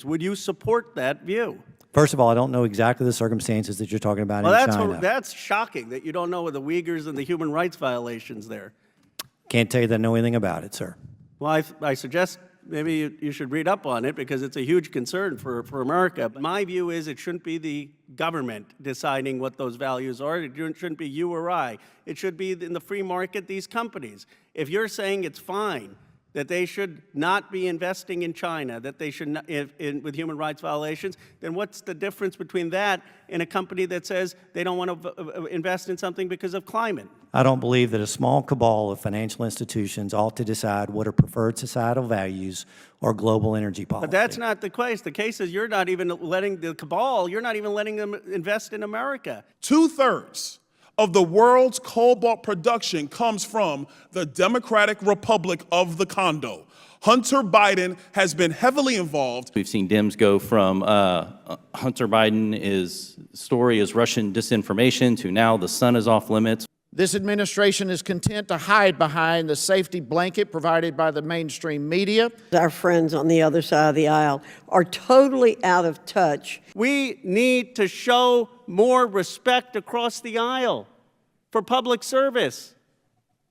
Would you support that view? First of all, I don't know exactly the circumstances that you're talking about in China. That's shocking that you don't know the Uyghurs and the human rights violations there. Can't tell you that I know anything about it, sir. Well, I suggest maybe you should read up on it because it's a huge concern for America. My view is it shouldn't be the government deciding what those values are. It shouldn't be you or I. It should be in the free market, these companies. If you're saying it's fine that they should not be investing in China, that they should not, with human rights violations, then what's the difference between that and a company that says they don't want to invest in something because of climate? I don't believe that a small cabal of financial institutions ought to decide what are preferred societal values or global energy policy. But that's not the case. The case is you're not even letting the cabal, you're not even letting them invest in America. 2/3 of the world's cobalt production comes from the Democratic Republic of the Congo. Hunter Biden has been heavily involved. We've seen Dems go from Hunter Biden's story is Russian disinformation to now the sun is off limits. This administration is content to hide behind the safety blanket provided by the mainstream media. Our friends on the other side of the aisle are totally out of touch. We need to show more respect across the aisle for public service,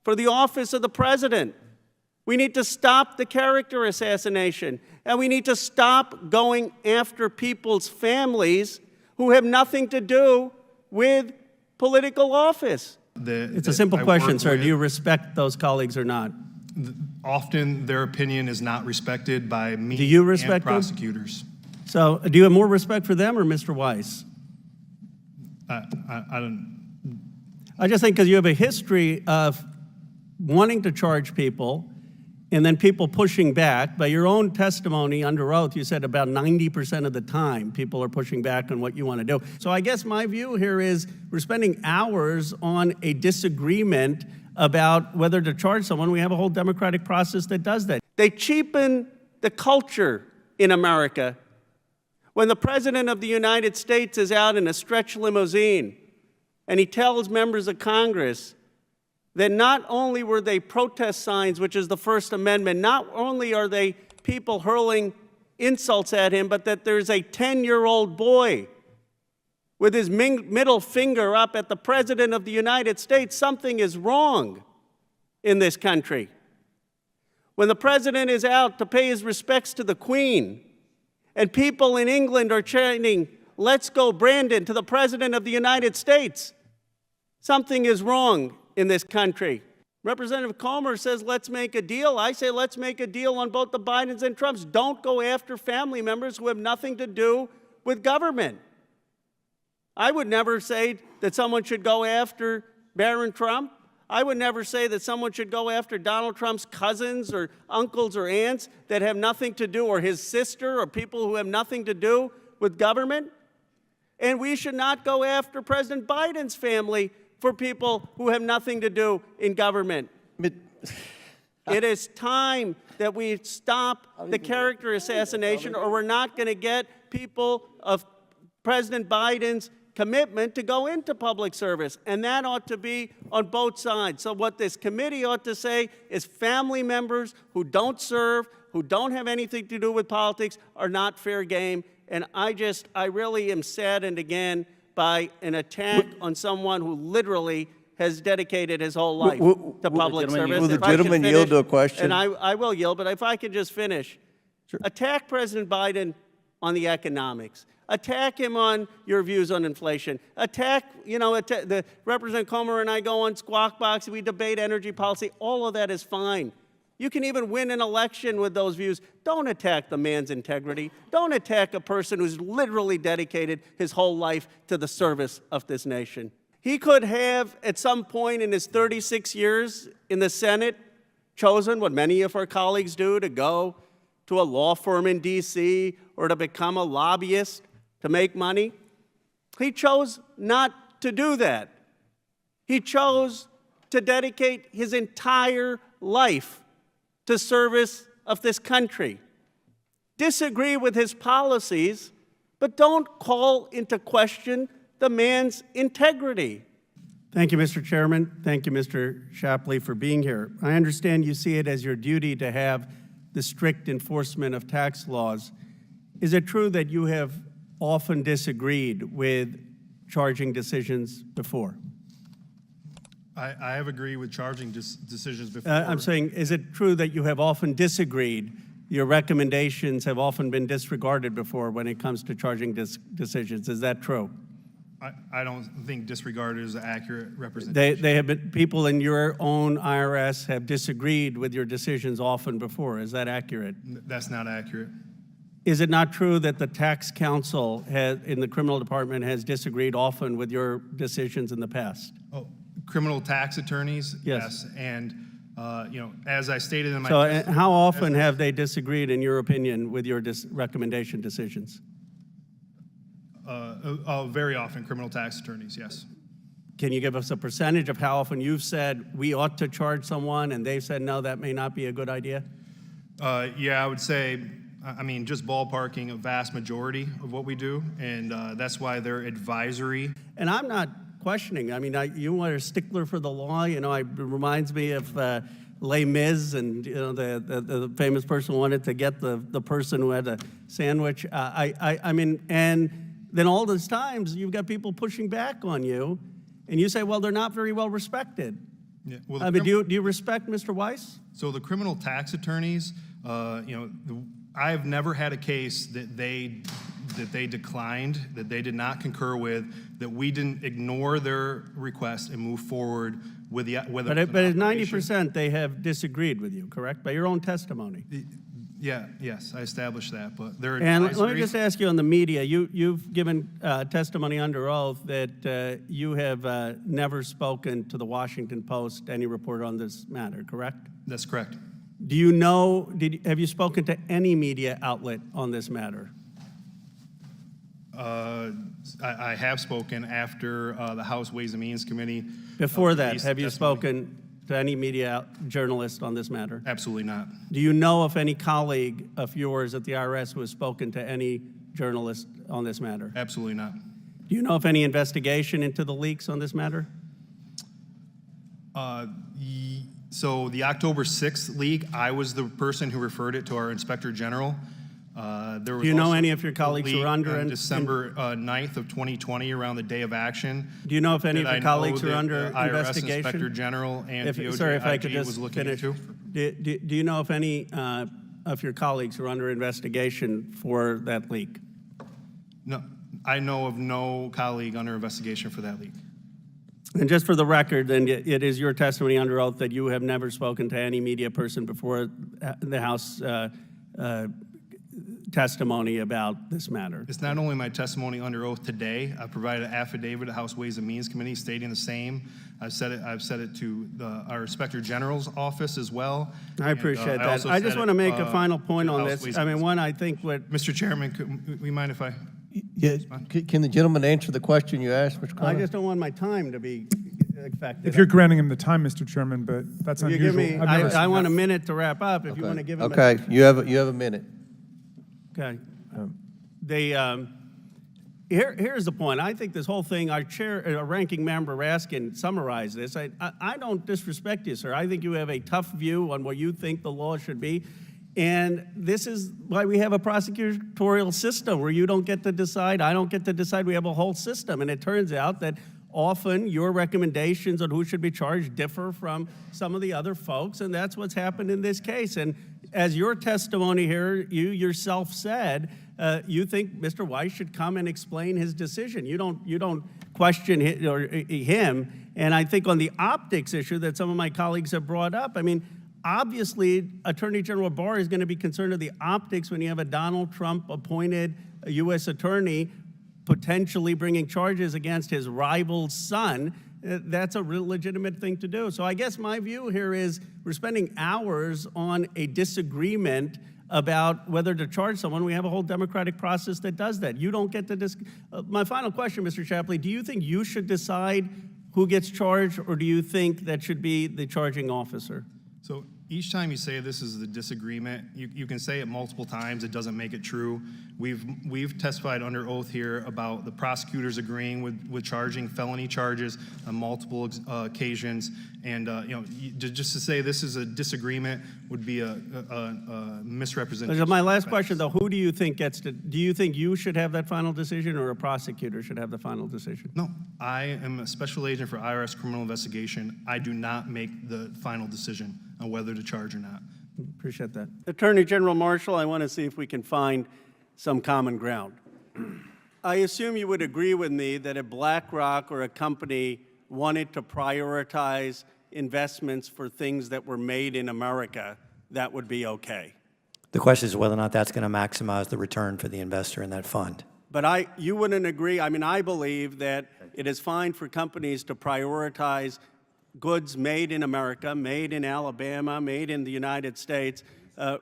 for the office of the president. We need to stop the character assassination, and we need to stop going after people's families who have nothing to do with political office. It's a simple question, sir. Do you respect those colleagues or not? Often their opinion is not respected by me Do you respect and prosecutors. So do you have more respect for them or Mr. Weiss? I don't. I just think because you have a history of wanting to charge people and then people pushing back. By your own testimony under oath, you said about 90% of the time people are pushing back on what you want to do. So I guess my view here is we're spending hours on a disagreement about whether to charge someone. We have a whole democratic process that does that. They cheapen the culture in America. When the President of the United States is out in a stretch limousine and he tells members of Congress that not only were they protest signs, which is the First Amendment, not only are they people hurling insults at him, but that there's a 10-year-old boy with his middle finger up at the President of the United States. Something is wrong in this country. When the President is out to pay his respects to the Queen, and people in England are chanting, "Let's go, Brandon," to the President of the United States, something is wrong in this country. Representative Comer says, let's make a deal. I say, let's make a deal on both the Bidens and Trumps. Don't go after family members who have nothing to do with government. I would never say that someone should go after Barron Trump. I would never say that someone should go after Donald Trump's cousins or uncles or aunts that have nothing to do, or his sister, or people who have nothing to do with government. And we should not go after President Biden's family for people who have nothing to do in government. It is time that we stop the character assassination, or we're not going to get people of President Biden's commitment to go into public service. And that ought to be on both sides. So what this committee ought to say is family members who don't serve, who don't have anything to do with politics, are not fair game. And I really am saddened again by an attack on someone who literally has dedicated his whole life to public service. Will the gentleman yield to a question? And I will yield, but if I could just finish. Sure. Attack President Biden on the economics. Attack him on your views on inflation. Attack, the Representative Comer and I go on Squawk Box, we debate energy policy. All of that is fine. You can even win an election with those views. Don't attack the man's integrity. Don't attack a person who's literally dedicated his whole life to the service of this nation. He could have, at some point in his 36 years in the Senate, chosen what many of our colleagues do, to go to a law firm in D.C. or to become a lobbyist to make money. He chose not to do that. He chose to dedicate his entire life to service of this country. Disagree with his policies, but don't call into question the man's integrity. Thank you, Mr. Chairman. Thank you, Mr. Shapley, for being here. I understand you see it as your duty to have the strict enforcement of tax laws. Is it true that you have often disagreed with charging decisions before? I have agreed with charging decisions before. I'm saying, is it true that you have often disagreed? Your recommendations have often been disregarded before when it comes to charging decisions. Is that true? I don't think disregard is an accurate representation. They have been, people in your own IRS have disagreed with your decisions often before. Is that accurate? That's not accurate. Is it not true that the tax counsel in the criminal department has disagreed often with your decisions in the past? Oh, criminal tax attorneys? Yes. And, you know, as I stated in my So testimony, how often have they disagreed, in your opinion, with your recommendation decisions? very often, criminal tax attorneys, yes. Can you give us a percentage of how often you've said we ought to charge someone and they've said, no, that may not be a good idea? Yeah, I would say, I mean, just ballparking a vast majority of what we do, and that's why they're advisory. And I'm not questioning. I mean, you are a stickler for the law. You know, it reminds me of Les Mis, and you know, the famous person who wanted to get the person who had a sandwich. I mean, and then all those times you've got people pushing back on you, and you say, well, they're not very well respected. Yeah, well, I mean, do you respect Mr. Weiss? So the criminal tax attorneys, you know, I've never had a case that they declined, that they did not concur with, that we didn't ignore their request and move forward with the with. But at 90% they have disagreed with you, correct? By your own testimony. Yeah, yes, I established that, but they're And advisory. let me just ask you on the media, you've given testimony under oath that you have never spoken to the Washington Post, any report on this matter, correct? That's correct. Do you know, have you spoken to any media outlet on this matter? I have spoken after the House Ways and Means Committee. Before that, released have you testimony. spoken to any media journalist on this matter? Absolutely not. Do you know of any colleague of yours at the IRS who has spoken to any journalist on this matter? Absolutely not. Do you know of any investigation into the leaks on this matter? So the October 6th leak, I was the person who referred it to our Inspector General. There was Do you know also any of your colleagues who a are leak under on December 9th of 2020, around the day of action. Do you know if any of that your I colleagues know are that under the IRS investigation? Inspector General and DOJ Sorry, if I IG could just was looking finish. into. Do you know if any of your colleagues are under investigation for that leak? No, I know of no colleague under investigation for that leak. And just for the record, then it is your testimony under oath that you have never spoken to any media person before the House testimony about this matter. It's not only my testimony under oath today. I provided an affidavit at House Ways and Means Committee stating the same. I've said it to our Inspector General's office as well. I appreciate that. also I just said want to it, make a final point to on House this. Ways I and mean, Means. one, I think what, Mr. Chairman, could we mind if I? Yeah, can the gentleman answer the question you asked, Mr. I Khanna? just don't want my time to be affected. If you're granting him the time, Mr. Chairman, but that's You unusual. give me, I've never I seen want that. a minute to wrap up if you want to give him Okay, you have a minute. Okay. Here's the point. I think this whole thing, our ranking member Raskin summarized this. I don't disrespect you, sir. I think you have a tough view on what you think the law should be. And this is why we have a prosecutorial system where you don't get to decide, I don't get to decide. We have a whole system. And it turns out that often your recommendations on who should be charged differ from some of the other folks, and that's what's happened in this case. And as your testimony here, you yourself said, you think Mr. Weiss should come and explain his decision. You don't question him. And I think on the optics issue that some of my colleagues have brought up, I mean, obviously, Attorney General Barr is going to be concerned with the optics when you have a Donald Trump appointed U.S. attorney potentially bringing charges against his rival's son. That's a real legitimate thing to do. So I guess my view here is we're spending hours on a disagreement about whether to charge someone. We have a whole democratic process that does that. You don't get to my final question, Mr. Shapley, do you think you should decide who gets charged, or do you think that should be the charging officer? So each time you say this is the disagreement, you can say it multiple times, it doesn't make it true. We've testified under oath here about the prosecutors agreeing with charging felony charges on multiple occasions, and just to say this is a disagreement would be a misrepresentation. My last question, though, who do you think gets to, do you think you should have that final decision or a prosecutor should have the final decision? No, I am a special agent for IRS criminal investigation. I do not make the final decision on whether to charge or not. Appreciate that. Attorney General Marshall, I want to see if we can find some common ground. I assume you would agree with me that if BlackRock or a company wanted to prioritize investments for things that were made in America, that would be okay. The question is whether or not that's going to maximize the return for the investor in that fund. But you wouldn't agree. I mean, I believe that it is fine for companies to prioritize goods made in America, made in Alabama, made in the United States,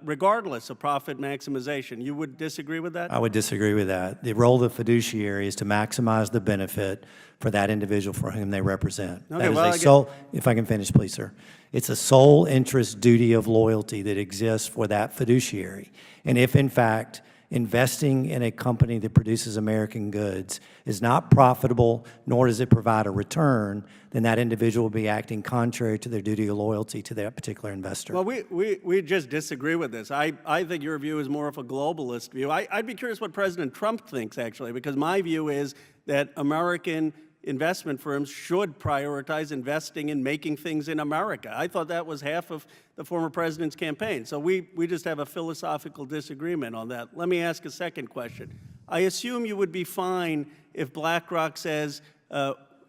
regardless of profit maximization. You would disagree with that? I would disagree with that. The role of the fiduciary is to maximize the benefit for that individual for whom they represent. Okay, That is well, a sole, if I can finish, please, sir. It's a sole interest duty of loyalty that exists for that fiduciary. And if, in fact, investing in a company that produces American goods is not profitable, nor does it provide a return, then that individual will be acting contrary to their duty of loyalty to that particular investor. Well, we just disagree with this. I think your view is more of a globalist view. I'd be curious what President Trump thinks, actually, because my view is that American investment firms should prioritize investing in making things in America. I thought that was half of the former president's campaign. So we just have a philosophical disagreement on that. Let me ask a second question. I assume you would be fine if BlackRock says,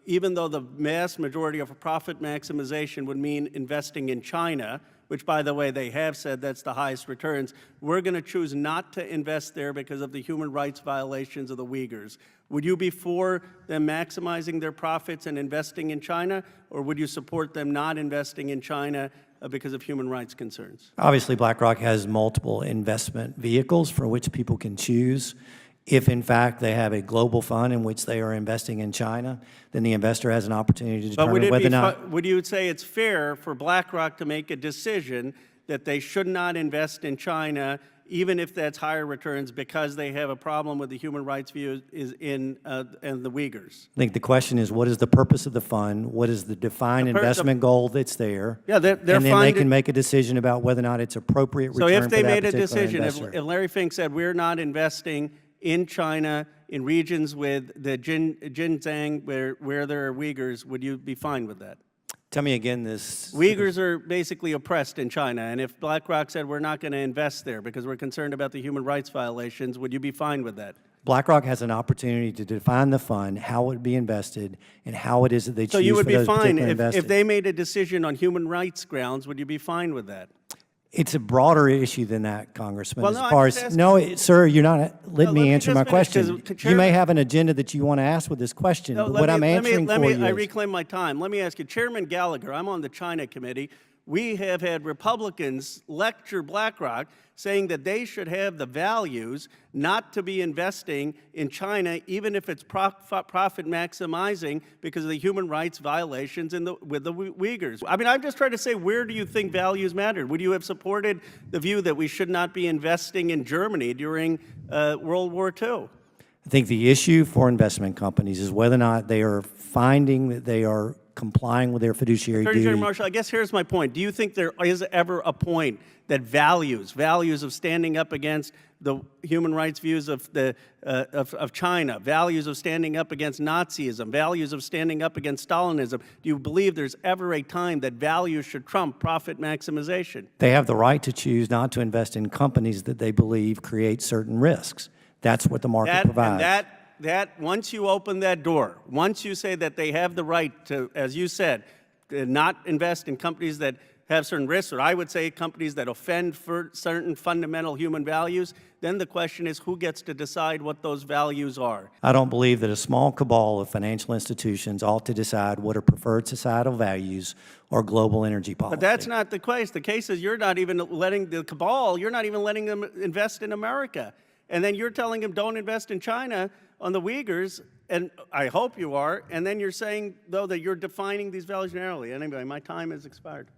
even though the vast majority of profit maximization would mean investing in China, which, by the way, they have said that's the highest returns, we're going to choose not to invest there because of the human rights violations of the Uyghurs. Would you be for them maximizing their profits and investing in China, or would you support them not investing in China because of human rights concerns? Obviously, BlackRock has multiple investment vehicles for which people can choose. If, in fact, they have a global fund in which they are investing in China, then the investor has an opportunity to determine whether or not... Would you say it's fair for BlackRock to make a decision that they should not invest in China, even if that's higher returns, because they have a problem with the human rights view and the Uyghurs? I think the question is, what is the purpose of the fund? What is the defined investment goal that's there? Yeah, they're and then they can make a decision about whether or not it's appropriate return So if for they that made a particular decision, investor. if Larry Fink said, we're not investing in China, in regions with the Xinjiang where there are Uyghurs, would you be fine with that? Tell me again this. Uyghurs are basically oppressed in China, and if BlackRock said we're not going to invest there because we're concerned about the human rights violations, would you be fine with that? BlackRock has an opportunity to define the fund, how it would be invested, and how it is that they choose So you would for be those fine particular investors. if they made a decision on human rights grounds, would you be fine with that? It's a broader issue than that, Congressman. Well, as no, I'm far just as asking- sir, you're not. Let let me me answer just my finish, 'cause question. You Chairman- may have an agenda that you want to ask with this question, No, but what I'm answering for you I is. reclaim my time. Let me ask you, Chairman Gallagher, I'm on the China Committee. We have had Republicans lecture BlackRock saying that they should have the values not to be investing in China, even if it's profit maximizing because of the human rights violations with the Uyghurs. I mean, I'm just trying to say, where do you think values matter? Would you have supported the view that we should not be investing in Germany during World War II? I think the issue for investment companies is whether or not they are finding that they are complying with their fiduciary Attorney duty. General Marshall, I guess here's my point. Do you think there is ever a point that values of standing up against the human rights views of China, values of standing up against Nazism, values of standing up against Stalinism, do you believe there's ever a time that values should trump profit maximization? They have the right to choose not to invest in companies that they believe create certain risks. That's what the market provides. And that once you open that door, once you say that they have the right to, as you said, not invest in companies that have certain risks, or I would say companies that offend for certain fundamental human values, then the question is who gets to decide what those values are? I don't believe that a small cabal of financial institutions ought to decide what are preferred societal values or global energy policy. But that's not the case. The case is you're not even letting the cabal, you're not even letting them invest in America. And then you're telling them don't invest in China on the Uyghurs, and I hope you are, and then you're saying, though, that you're defining these values narrowly. Anyway, my time has expired.